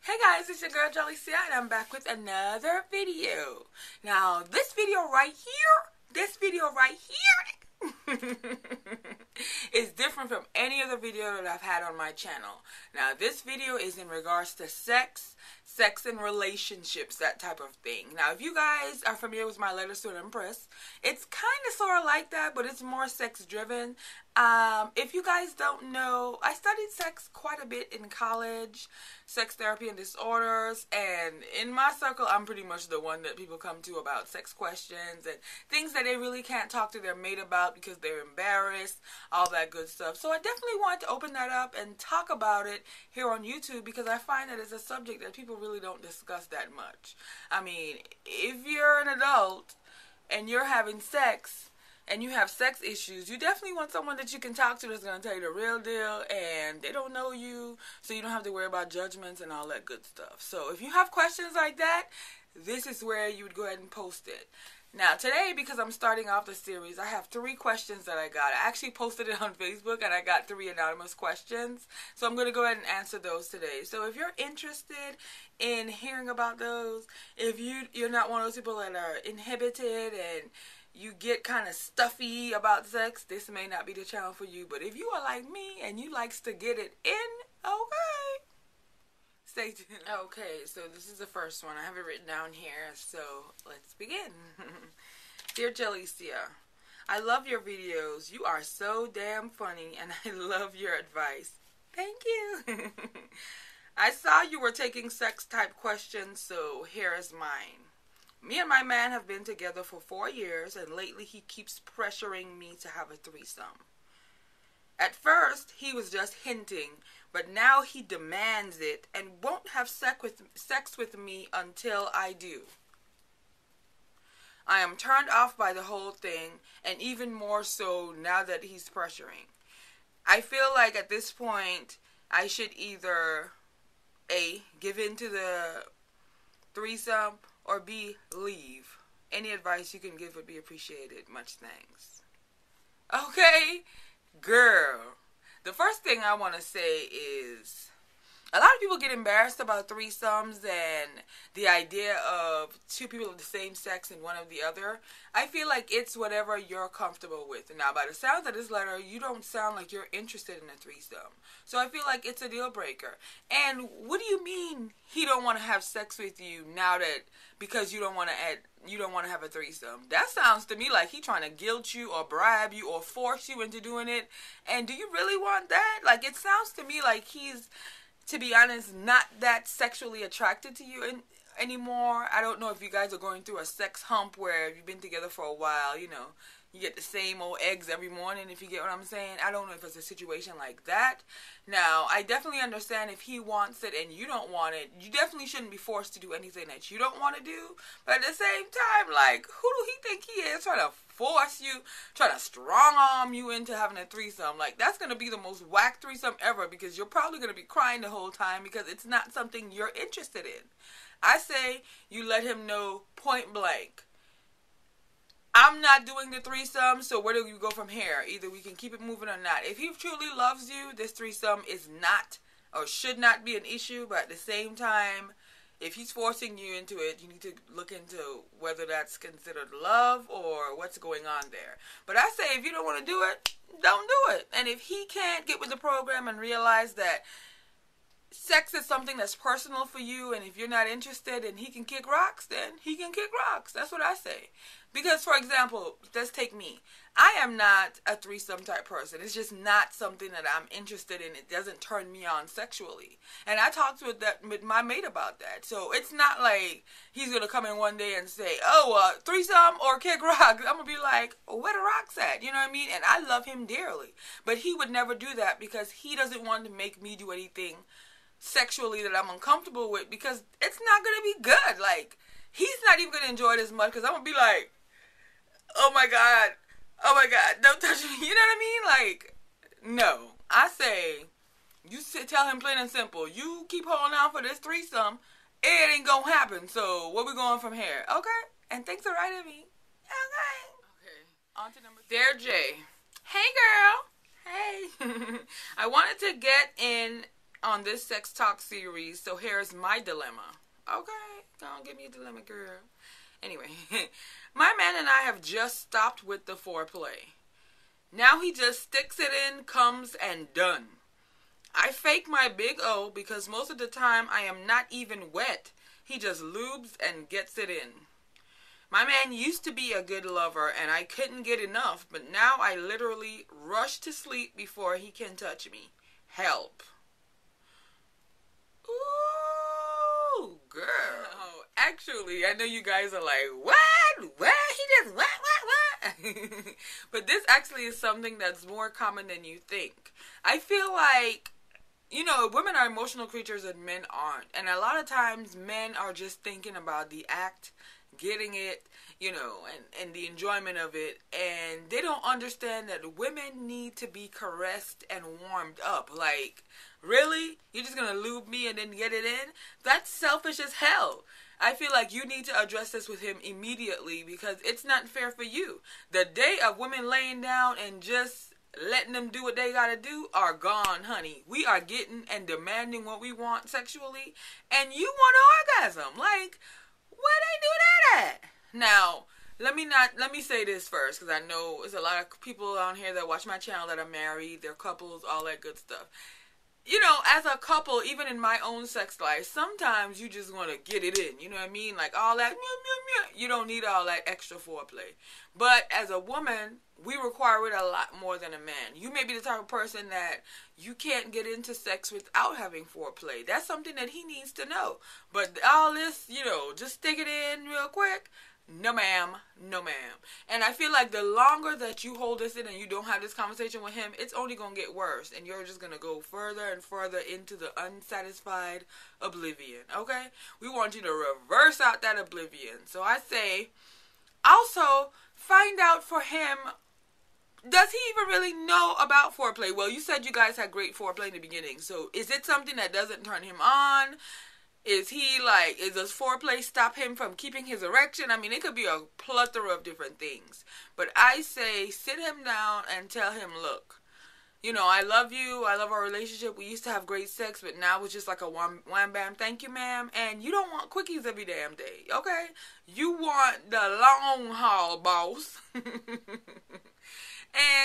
Hey guys, it's your girl Jahlicia and I'm back with another video. Now, this video right here is different from any other video that I've had on my channel. Now, this video is in regards to sex and relationships, that type of thing. Now, if you guys are familiar with my letters to an Empress, it's kind of sort of like that, but it's more sex driven. If you guys don't know, I studied sex quite a bit in college, sex therapy and disorders, and in my circle, I'm pretty much the one that people come to about sex questions and things that they really can't talk to their mate about because they're embarrassed, all that good stuff. So I definitely want to open that up and talk about it here on YouTube because I find that it's a subject that people really don't discuss that much. I mean, if you're an adult and you're having sex, and you have sex issues, you definitely want someone that you can talk to that's going to tell you the real deal, and they don't know you, so you don't have to worry about judgments and all that good stuff. So if you have questions like that, this is where you would go ahead and post it. Now today, because I'm starting off the series, I have 3 questions that I got. I actually posted it on Facebook and I got 3 anonymous questions. So I'm going to go ahead and answer those today. So if you're interested in hearing about those, if you're not one of those people that are inhibited and you get kind of stuffy about sex, this may not be the channel for you. But if you are like me and you likes to get it in, okay, stay tuned. Okay, so this is the first one. I have it written down here, so let's begin. Dear Jahlicia, I love your videos. You are so damn funny, and I love your advice. Thank you. I saw you were taking sex type questions, so here is mine. Me and my man have been together for 4 years, and lately he keeps pressuring me to have a threesome. At first, he was just hinting, but now he demands it and won't have sex with me until I do. I am turned off by the whole thing, and even more so now that he's pressuring. I feel like at this point, I should either A, give in to the threesome, or B, leave. Any advice you can give would be appreciated. Much thanks. Okay, girl. The first thing I want to say is a lot of people get embarrassed about threesomes and the idea of 2 people of the same sex and one of the other. I feel like it's whatever you're comfortable with. Now, by the sounds of this letter, you don't sound like you're interested in a threesome. So I feel like it's a deal breaker. And what do you mean he don't want to have sex with you now that because you don't want to have a threesome? That sounds to me like he's trying to guilt you or bribe you or force you into doing it. And do you really want that? Like, it sounds to me like he's, to be honest, not that sexually attracted to you anymore. I don't know if you guys are going through a sex hump where you've been together for a while, you know, you get the same old eggs every morning, if you get what I'm saying. I don't know if it's a situation like that. Now, I definitely understand if he wants it and you don't want it. You definitely shouldn't be forced to do anything that you don't want to do. But at the same time, like, who do he think he is trying to force you, trying to strong arm you into having a threesome? Like, that's going to be the most whack threesome ever because you're probably going to be crying the whole time because it's not something you're interested in. I say you let him know point blank, I'm not doing the threesome, so where do you go from here? Either we can keep it moving or not. If he truly loves you, this threesome is not or should not be an issue, but at the same time, if he's forcing you into it, you need to look into whether that's considered love or what's going on there. But I say if you don't want to do it, don't do it. And if he can't get with the program and realize that sex is something that's personal for you, and if you're not interested and he can kick rocks, then he can kick rocks. That's what I say. Because, for example, let's take me. I am not a threesome type person. It's just not something that I'm interested in. It doesn't turn me on sexually. And I talked with my mate about that. So it's not like he's going to come in one day and say, oh, threesome or kick rocks. I'm going to be like, where the rocks at? You know what I mean? And I love him dearly. But he would never do that because he doesn't want to make me do anything sexually that I'm uncomfortable with because it's not going to be good. Like, he's not even going to enjoy it as much because I'm going to be like, oh my God, don't touch me. You know what I mean? Like, no. I say, tell him plain and simple, you keep holding on for this threesome, it ain't going to happen. So, where we going from here? Okay? And thanks for writing me. Okay. On to number 2. Dear Jay, hey girl. Hey. I wanted to get in on this sex talk series, so here's my dilemma. Okay, don't give me a dilemma, girl. Anyway, my man and I have just stopped with the foreplay. Now he just sticks it in, comes, and done. I fake my big O because most of the time I am not even wet. He just lubes and gets it in. My man used to be a good lover and I couldn't get enough, but now I literally rush to sleep before he can touch me. Help. Ooh, girl. Oh, actually, I know you guys are like, what? What? He just what? But this actually is something that's more common than you think. I feel like, you know, women are emotional creatures and men aren't. And a lot of times men are just thinking about the act, getting it, you know, and the enjoyment of it. And they don't understand that women need to be caressed and warmed up. Like, really? You're just going to lube me and then get it in? That's selfish as hell. I feel like you need to address this with him immediately because it's not fair for you. The day of women laying down and just letting them do what they gotta do are gone, honey. We are getting and demanding what we want sexually, and you want an orgasm. Like, where they do that at? Now, let me say this first, because I know there's a lot of people on here that watch my channel that are married, they're couples, all that good stuff. You know, as a couple, even in my own sex life, sometimes you just want to get it in. You know what I mean? Like all that, you don't need all that extra foreplay. But as a woman, we require it a lot more than a man. You may be the type of person that you can't get into sex without having foreplay. That's something that he needs to know. But all this, you know, just stick it in real quick. No ma'am, no ma'am. And I feel like the longer that you hold this in and you don't have this conversation with him, it's only going to get worse. And you're just going to go further and further into the unsatisfied oblivion, okay? We want you to reverse out that oblivion. So I say, also, find out for him, does he even really know about foreplay? Well, you said you guys had great foreplay in the beginning. So is it something that doesn't turn him on? Is he like, does foreplay stop him from keeping his erection? I mean, it could be a plethora of different things. But I say, sit him down and tell him, look, you know, I love you. I love our relationship. We used to have great sex, but now it's just like a wham bam, thank you, ma'am. And you don't want quickies every damn day, okay? You want the long haul, boss. And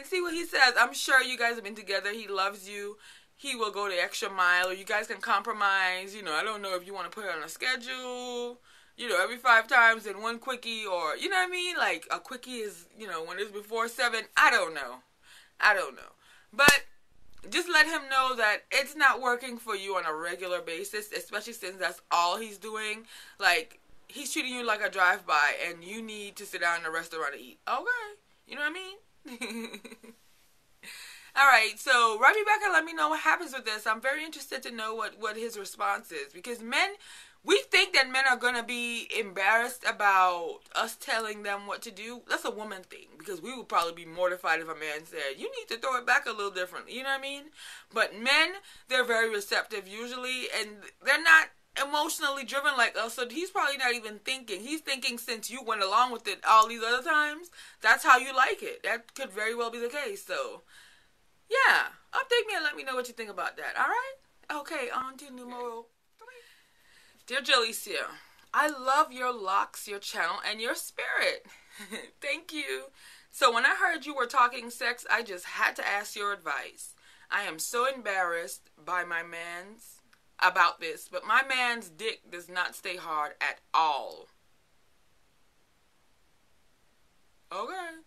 see what he says. I'm sure you guys have been together. He loves you. He will go the extra mile, or you guys can compromise. You know, I don't know if you want to put it on a schedule, you know, every 5 times in one quickie, or, you know what I mean? Like, a quickie is, you know, when it's before 7. I don't know. But just let him know that it's not working for you on a regular basis, especially since that's all he's doing. Like, he's treating you like a drive-by, and you need to sit down in a restaurant and eat. Okay. You know what I mean? Alright, so write me back and let me know what happens with this. I'm very interested to know what his response is. Because men, we think that men are going to be embarrassed about us telling them what to do. That's a woman thing. Because we would probably be mortified if a man said, you need to throw it back a little differently. You know what I mean? But men, they're very receptive usually. And they're not emotionally driven like us. So he's probably not even thinking. He's thinking since you went along with it all these other times, that's how you like it. That could very well be the case. So yeah, update me and let me know what you think about that, alright? Okay, on to numero 3. Dear Jahlicia, I love your locks, your channel, and your spirit. Thank you. So when I heard you were talking sex, I just had to ask your advice. I am so embarrassed by about this, but my man's dick does not stay hard at all. Okay.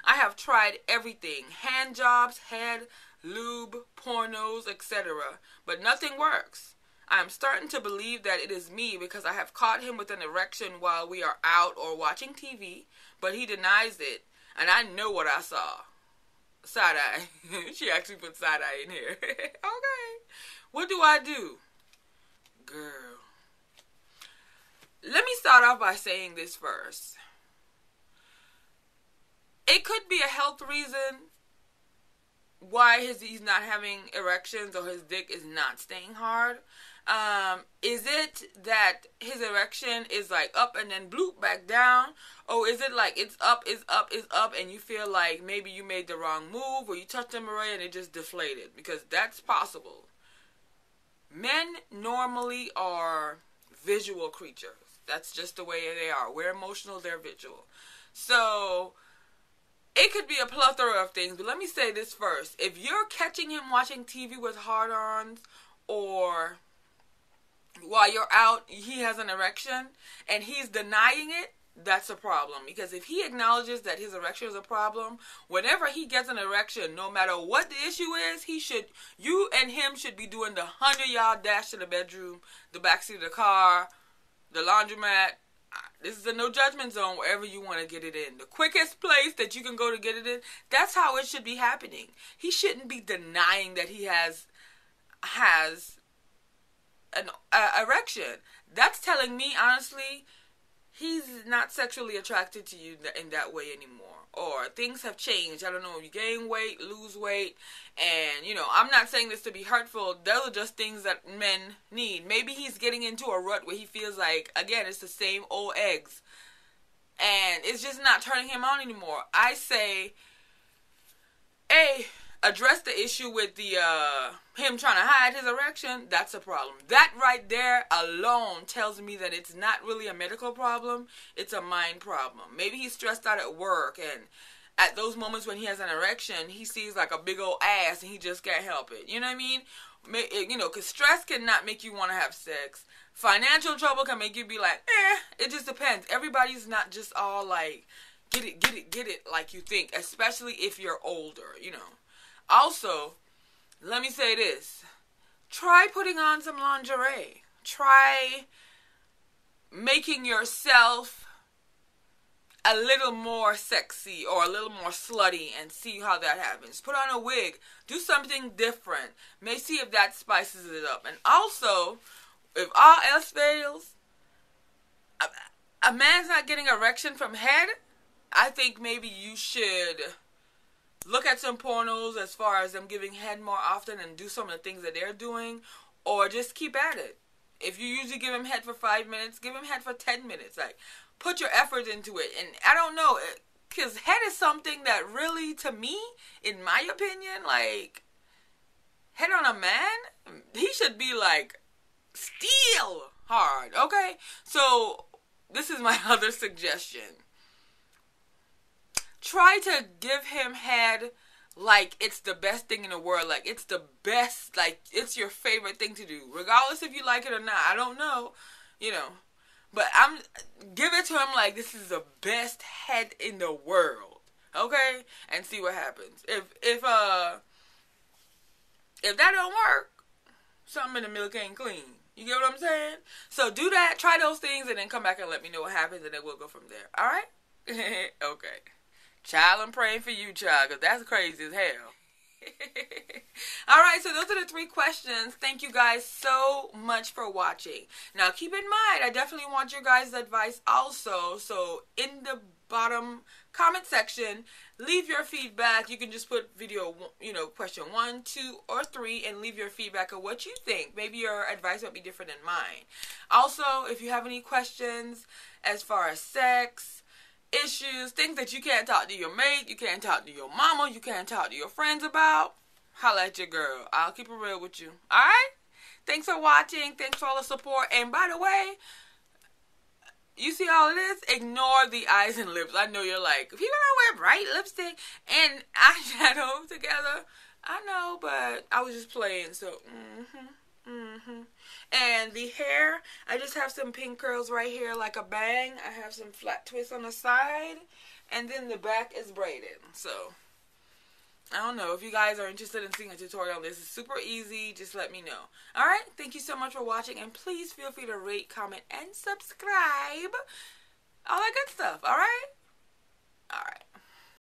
I have tried everything, hand jobs, head, lube, pornos, etc., but nothing works. I am starting to believe that it is me because I have caught him with an erection while we are out or watching TV, but he denies it, and I know what I saw. Side-eye. She actually put side-eye in here. Okay. What do I do? Girl. Let me start off by saying this first. It could be a health reason why he's not having erections or his dick is not staying hard. Is it that his erection is like up and then bloop back down? Or is it like it's up, and you feel like maybe you made the wrong move or you touched him already and it just deflated? Because that's possible. Men normally are visual creatures. That's just the way they are. We're emotional, they're visual. So it could be a plethora of things, but let me say this first. If you're catching him watching TV with hard-ons, or while you're out, he has an erection, and he's denying it, that's a problem. Because if he acknowledges that his erection is a problem, whenever he gets an erection, no matter what the issue is, you and him should be doing the 100-yard dash to the bedroom, the backseat of the car, the laundromat. This is a no judgment zone, wherever you want to get it in. The quickest place that you can go to get it in, that's how it should be happening. He shouldn't be denying that he has an erection. That's telling me, honestly, he's not sexually attracted to you in that way anymore. Or things have changed. I don't know, you gain weight, lose weight, and, I'm not saying this to be hurtful. Those are just things that men need. Maybe he's getting into a rut where he feels like, again, it's the same old eggs. And it's just not turning him on anymore. I say, address the issue with the him trying to hide his erection. That's a problem. That right there alone tells me that it's not really a medical problem. It's a mind problem. Maybe he's stressed out at work, and at those moments when he has an erection, he sees like a big old ass and he just can't help it. You know what I mean? Because stress cannot make you want to have sex. Financial trouble can make you be like, it just depends. Everybody's not just all like, get it like you think, especially if you're older, Also, let me say this. Try putting on some lingerie. Try making yourself a little more sexy or a little more slutty and see how that happens. Put on a wig. Do something different. May see if that spices it up. And also, if all else fails, a man's not getting erection from head, I think maybe you should look at some pornos as far as them giving head more often and do some of the things that they're doing, or just keep at it. If you usually give him head for 5 minutes, give him head for 10 minutes. Like, put your effort into it. And I don't know, because head is something that really, to me, in my opinion, like, head on a man, he should be like, steel hard, okay? So, this is my other suggestion. Try to give him head like it's the best thing in the world. Like it's the best, like it's your favorite thing to do. Regardless if you like it or not. I don't know, But give it to him like this is the best head in the world. Okay? And see what happens. If that don't work, something in the milk ain't clean. You get what I'm saying? So do that, try those things, and then come back and let me know what happens, and then we'll go from there. Alright? Okay. Child, I'm praying for you, child, because that's crazy as hell. Alright, so those are the 3 questions. Thank you guys so much for watching. Now, keep in mind, I definitely want your guys' advice also. So, in the bottom comment section, leave your feedback. You can just put video, question 1, 2, or 3, and leave your feedback of what you think. Maybe your advice might be different than mine. Also, if you have any questions as far as sex, issues, things that you can't talk to your mate, you can't talk to your mama, you can't talk to your friends about, holla at your girl. I'll keep it real with you. Alright? Thanks for watching. Thanks for all the support. And by the way, you see all of this? Ignore the eyes and lips. I know you're like, people don't wear bright lipstick and eyeshadow together. I know, but I was just playing, so, And the hair, I just have some pink curls right here like a bang. I have some flat twists on the side. And then the back is braided. So, I don't know. If you guys are interested in seeing a tutorial on this, it's super easy. Just let me know. Alright, thank you so much for watching. And please feel free to rate, comment, and subscribe. All that good stuff. Alright? Alright.